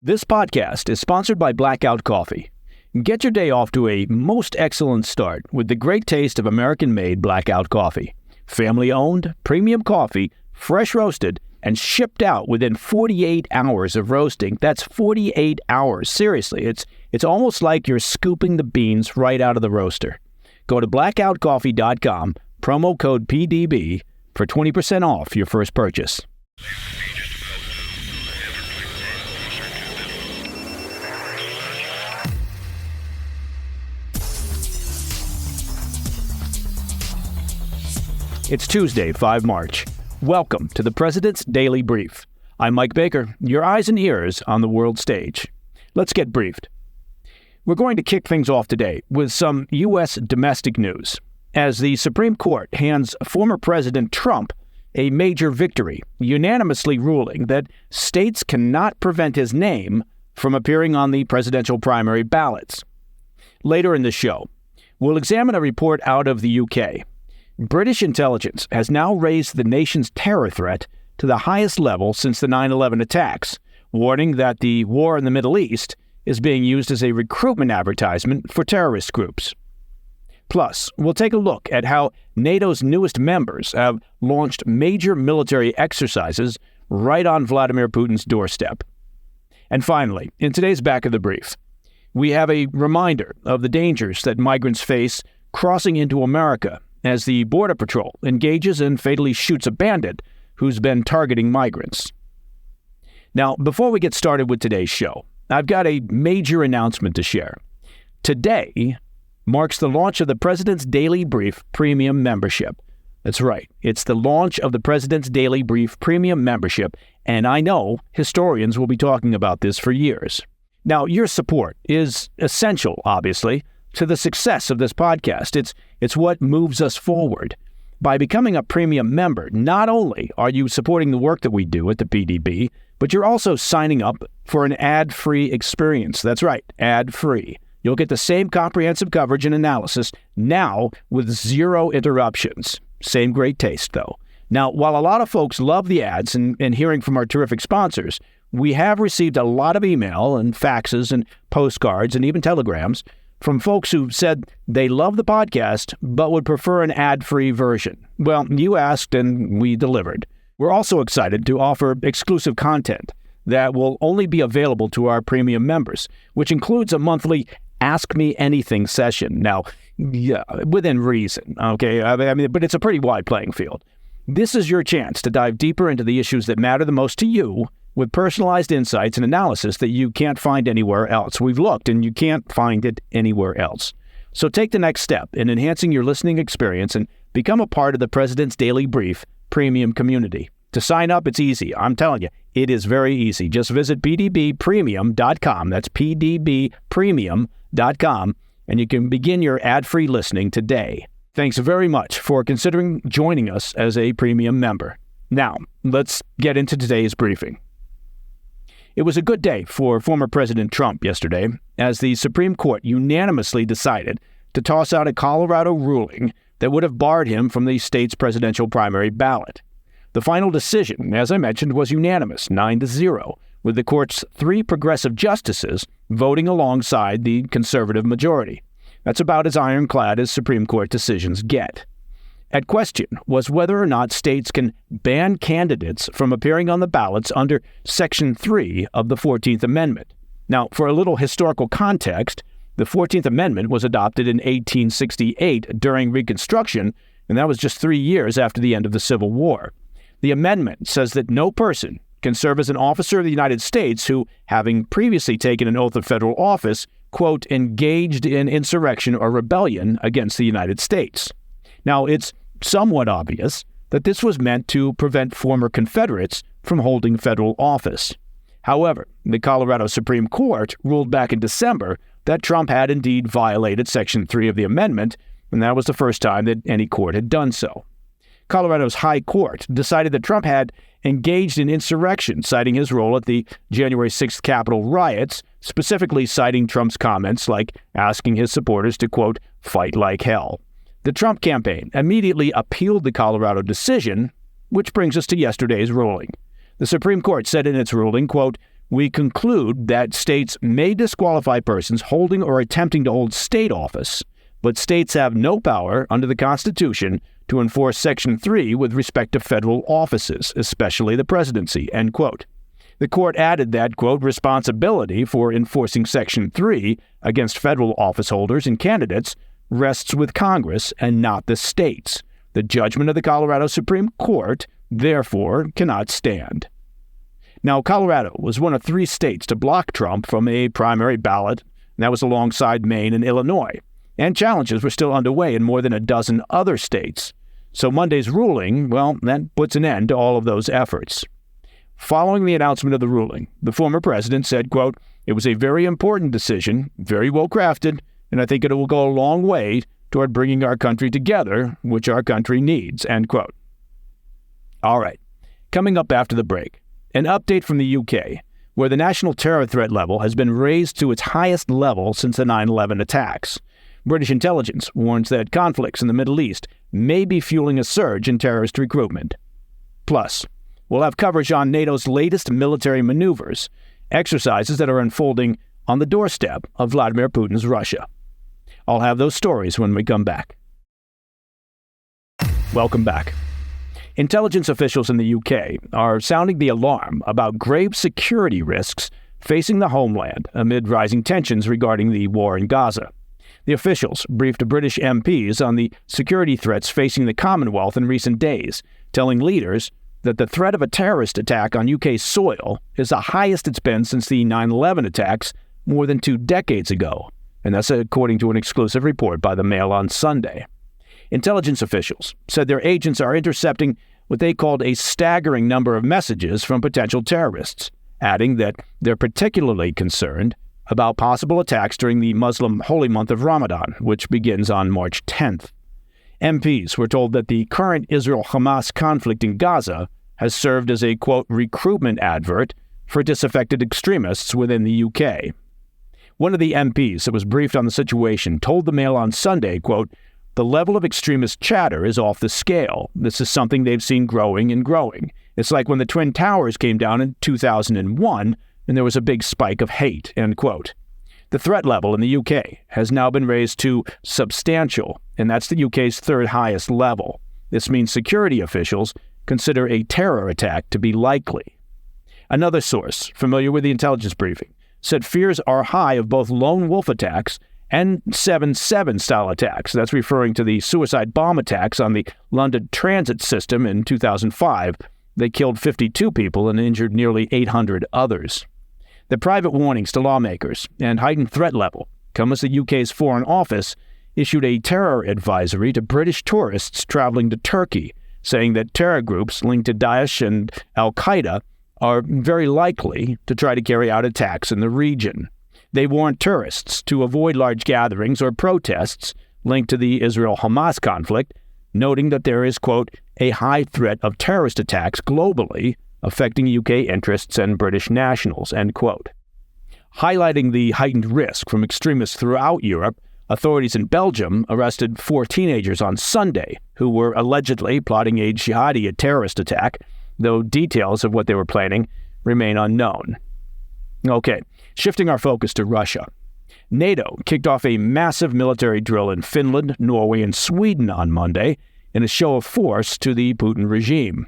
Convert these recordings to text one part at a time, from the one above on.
This podcast is sponsored by Blackout Coffee. Get your day off to a most excellent start with the great taste of American-made Blackout Coffee. Family-owned, premium coffee, fresh roasted, and shipped out within 48 hours of roasting. That's 48 hours. Seriously, it's almost like you're scooping the beans right out of the roaster. Go to blackoutcoffee.com, promo code PDB, for 20% off your first purchase. It's Tuesday, 5 March. Welcome to the President's Daily Brief. I'm Mike Baker, your eyes and ears on the world stage. Let's get briefed. We're going to kick things off today with some U.S. domestic news, as the Supreme Court hands former President Trump a major victory, unanimously ruling that states cannot prevent his name from appearing on the presidential primary ballots. Later in the show, we'll examine a report out of the UK. British intelligence has now raised the nation's terror threat to the highest level since the 9/11 attacks, warning that the war in the Middle East is being used as a recruitment advertisement for terrorist groups. Plus, we'll take a look at how NATO's newest members have launched major military exercises right on Vladimir Putin's doorstep. And finally, in today's Back of the Brief, we have a reminder of the dangers that migrants face crossing into America as the Border Patrol engages and fatally shoots a bandit who's been targeting migrants. Now, before we get started with today's show, I've got a major announcement to share. Today marks the launch of the President's Daily Brief Premium membership. That's right, it's the launch of the President's Daily Brief Premium membership, and I know historians will be talking about this for years. Now, your support is essential, obviously, to the success of this podcast. It's what moves us forward. By becoming a premium member, not only are you supporting the work that we do at the PDB, but you're also signing up for an ad-free experience. That's right, ad-free. You'll get the same comprehensive coverage and analysis now with zero interruptions. Same great taste, though. Now, while a lot of folks love the ads and hearing from our terrific sponsors, we have received a lot of email and faxes and postcards and even telegrams from folks who said they love the podcast but would prefer an ad-free version. Well, you asked and we delivered. We're also excited to offer exclusive content that will only be available to our premium members, which includes a monthly Ask Me Anything session. Now, yeah, within reason, okay? I mean, but it's a pretty wide playing field. This is your chance to dive deeper into the issues that matter the most to you, with personalized insights and analysis that you can't find anywhere else. We've looked, and you can't find it anywhere else. So take the next step in enhancing your listening experience and become a part of the President's Daily Brief Premium community. To sign up, it's easy. I'm telling you, it is very easy. Just visit pdbpremium.com. That's pdbpremium.com, and you can begin your ad-free listening today. Thanks very much for considering joining us as a premium member. Now, let's get into today's briefing. It was a good day for former President Trump yesterday, as the Supreme Court unanimously decided to toss out a Colorado ruling that would have barred him from the state's presidential primary ballot. The final decision, as I mentioned, was unanimous, 9-0, with the court's 3 progressive justices voting alongside the conservative majority. That's about as ironclad as Supreme Court decisions get. At question was whether or not states can ban candidates from appearing on the ballots under Section 3 of the 14th Amendment. Now, for a little historical context, the 14th Amendment was adopted in 1868 during Reconstruction, and that was just 3 years after the end of the Civil War. The amendment says that no person can serve as an officer of the United States who, having previously taken an oath of federal office, quote, engaged in insurrection or rebellion against the United States. Now, it's somewhat obvious that this was meant to prevent former Confederates from holding federal office. However, the Colorado Supreme Court ruled back in December that Trump had indeed violated Section 3 of the amendment, and that was the first time that any court had done so. Colorado's High Court decided that Trump had engaged in insurrection, citing his role at the January 6th Capitol riots, specifically citing Trump's comments like asking his supporters to, quote, fight like hell. The Trump campaign immediately appealed the Colorado decision, which brings us to yesterday's ruling. The Supreme Court said in its ruling, quote, we conclude that states may disqualify persons holding or attempting to hold state office, but states have no power under the Constitution to enforce Section 3 with respect to federal offices, especially the presidency, end quote. The court added that, quote, responsibility for enforcing Section 3 against federal office holders and candidates rests with Congress and not the states. The judgment of the Colorado Supreme Court, therefore, cannot stand. Now, Colorado was one of 3 states to block Trump from a primary ballot, and that was alongside Maine and Illinois. And challenges were still underway in more than a dozen other states. So Monday's ruling, well, that puts an end to all of those efforts. Following the announcement of the ruling, the former president said, quote, it was a very important decision, very well crafted, and I think it will go a long way toward bringing our country together, which our country needs, end quote. All right, coming up after the break, an update from the UK, where the national terror threat level has been raised to its highest level since the 9/11 attacks. British intelligence warns that conflicts in the Middle East may be fueling a surge in terrorist recruitment. Plus, we'll have coverage on NATO's latest military maneuvers, exercises that are unfolding on the doorstep of Vladimir Putin's Russia. I'll have those stories when we come back. Welcome back. Intelligence officials in the UK are sounding the alarm about grave security risks facing the homeland amid rising tensions regarding the war in Gaza. The officials briefed British MPs on the security threats facing the Commonwealth in recent days, telling leaders that the threat of a terrorist attack on UK soil is the highest it's been since the 9/11 attacks more than 2 decades ago, and that's according to an exclusive report by the Mail on Sunday. Intelligence officials said their agents are intercepting what they called a staggering number of messages from potential terrorists, adding that they're particularly concerned about possible attacks during the Muslim holy month of Ramadan, which begins on March 10th. MPs were told that the current Israel-Hamas conflict in Gaza has served as a, quote, recruitment advert for disaffected extremists within the UK. One of the MPs that was briefed on the situation told the Mail on Sunday, quote, the level of extremist chatter is off the scale. This is something they've seen growing and growing. It's like when the Twin Towers came down in 2001 and there was a big spike of hate, end quote. The threat level in the UK has now been raised to substantial, and that's the UK's 3rd highest level. This means security officials consider a terror attack to be likely. Another source, familiar with the intelligence briefing, said fears are high of both lone wolf attacks and 7/7 style attacks. That's referring to the suicide bomb attacks on the London transit system in 2005. They killed 52 people and injured nearly 800 others. The private warnings to lawmakers and heightened threat level come as the UK's Foreign Office issued a terror advisory to British tourists traveling to Turkey, saying that terror groups linked to Daesh and Al-Qaeda are very likely to try to carry out attacks in the region. They warned tourists to avoid large gatherings or protests linked to the Israel-Hamas conflict, noting that there is, quote, a high threat of terrorist attacks globally affecting UK interests and British nationals, end quote. Highlighting the heightened risk from extremists throughout Europe, authorities in Belgium arrested 4 teenagers on Sunday who were allegedly plotting a jihadi terrorist attack, though details of what they were planning remain unknown. Okay, shifting our focus to Russia. NATO kicked off a massive military drill in Finland, Norway, and Sweden on Monday in a show of force to the Putin regime.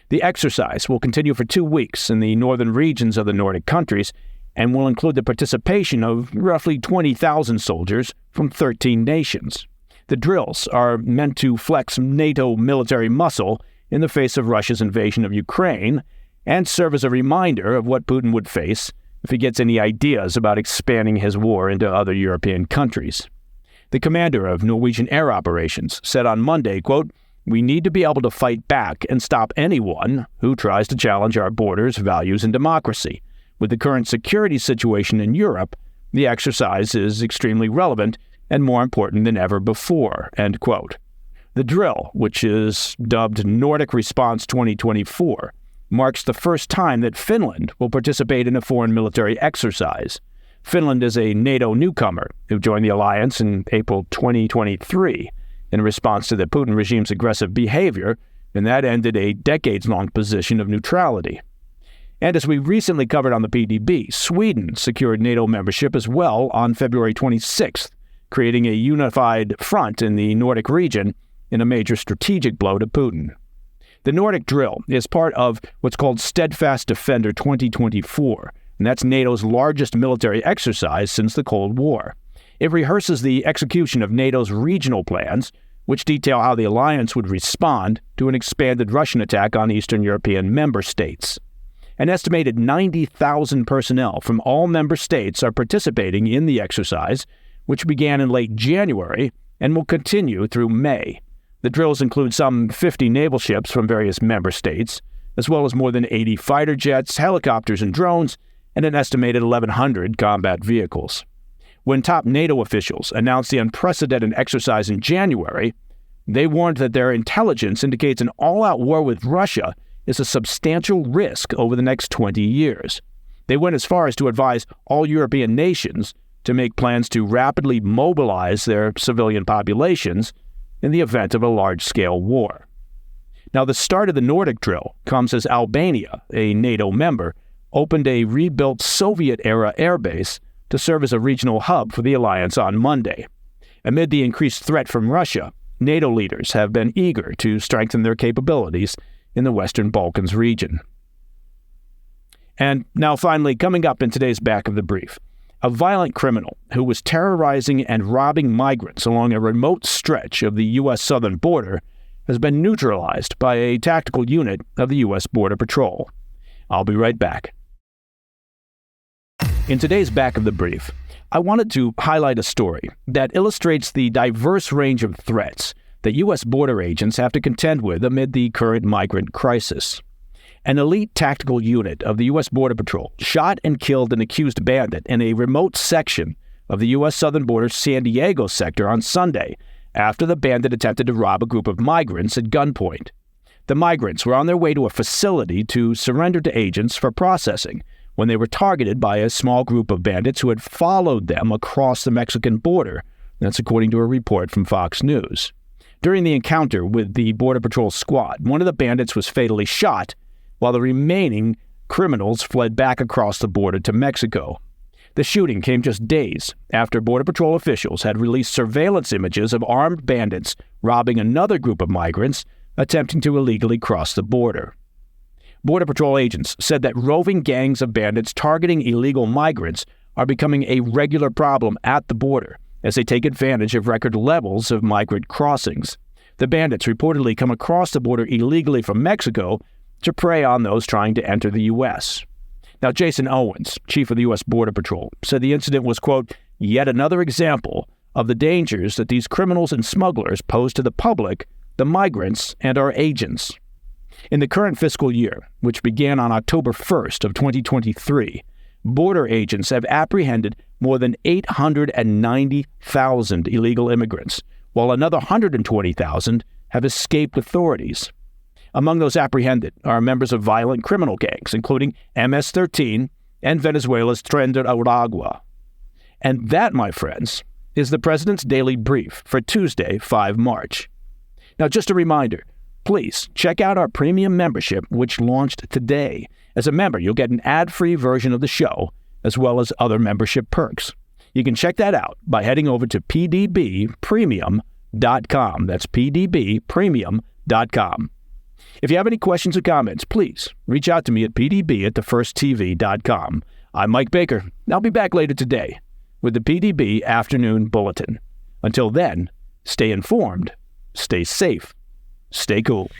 The exercise will continue for 2 weeks in the northern regions of the Nordic countries and will include the participation of roughly 20,000 soldiers from 13 nations. The drills are meant to flex NATO military muscle in the face of Russia's invasion of Ukraine and serve as a reminder of what Putin would face if he gets any ideas about expanding his war into other European countries. The commander of Norwegian Air Operations said on Monday, quote, we need to be able to fight back and stop anyone who tries to challenge our borders, values, and democracy. With the current security situation in Europe, the exercise is extremely relevant and more important than ever before, end quote. The drill, which is dubbed Nordic Response 2024, marks the first time that Finland will participate in a foreign military exercise. Finland is a NATO newcomer who joined the alliance in April 2023 in response to the Putin regime's aggressive behavior, and that ended a decades-long position of neutrality. And as we recently covered on the PDB, Sweden secured NATO membership as well on February 26th, creating a unified front in the Nordic region in a major strategic blow to Putin. The Nordic drill is part of what's called Steadfast Defender 2024, and that's NATO's largest military exercise since the Cold War. It rehearses the execution of NATO's regional plans, which detail how the alliance would respond to an expanded Russian attack on Eastern European member states. An estimated 90,000 personnel from all member states are participating in the exercise, which began in late January and will continue through May. The drills include some 50 naval ships from various member states, as well as more than 80 fighter jets, helicopters, and drones, and an estimated 1,100 combat vehicles. When top NATO officials announced the unprecedented exercise in January, they warned that their intelligence indicates an all-out war with Russia is a substantial risk over the next 20 years. They went as far as to advise all European nations to make plans to rapidly mobilize their civilian populations in the event of a large-scale war. Now, the start of the Nordic drill comes as Albania, a NATO member, opened a rebuilt Soviet-era airbase to serve as a regional hub for the alliance on Monday. Amid the increased threat from Russia, NATO leaders have been eager to strengthen their capabilities in the Western Balkans region. And now finally, coming up in today's Back of the Brief, a violent criminal who was terrorizing and robbing migrants along a remote stretch of the U.S. southern border has been neutralized by a tactical unit of the U.S. Border Patrol. I'll be right back. In today's Back of the Brief, I wanted to highlight a story that illustrates the diverse range of threats that U.S. border agents have to contend with amid the current migrant crisis. An elite tactical unit of the U.S. Border Patrol shot and killed an accused bandit in a remote section of the U.S. southern border San Diego sector on Sunday after the bandit attempted to rob a group of migrants at gunpoint. The migrants were on their way to a facility to surrender to agents for processing when they were targeted by a small group of bandits who had followed them across the Mexican border. That's according to a report from Fox News. During the encounter with the Border Patrol squad, one of the bandits was fatally shot, while the remaining criminals fled back across the border to Mexico. The shooting came just days after Border Patrol officials had released surveillance images of armed bandits robbing another group of migrants attempting to illegally cross the border. Border Patrol agents said that roving gangs of bandits targeting illegal migrants are becoming a regular problem at the border as they take advantage of record levels of migrant crossings. The bandits reportedly come across the border illegally from Mexico to prey on those trying to enter the U.S. Now, Jason Owens, chief of the U.S. Border Patrol, said the incident was, quote, yet another example of the dangers that these criminals and smugglers pose to the public, the migrants, and our agents. In the current fiscal year, which began on October 1st of 2023, border agents have apprehended more than 890,000 illegal immigrants, while another 120,000 have escaped authorities. Among those apprehended are members of violent criminal gangs, including MS-13 and Venezuela's Tren de Aragua. And that, my friends, is the President's Daily Brief for Tuesday, 5 March. Now, just a reminder, please check out our premium membership, which launched today. As a member, you'll get an ad-free version of the show, as well as other membership perks. You can check that out by heading over to pdbpremium.com. That's pdbpremium.com. If you have any questions or comments, please reach out to me at pdb@thefirsttv.com. I'm Mike Baker. I'll be back later today with the PDB Afternoon Bulletin. Until then, stay informed, stay safe, stay cool.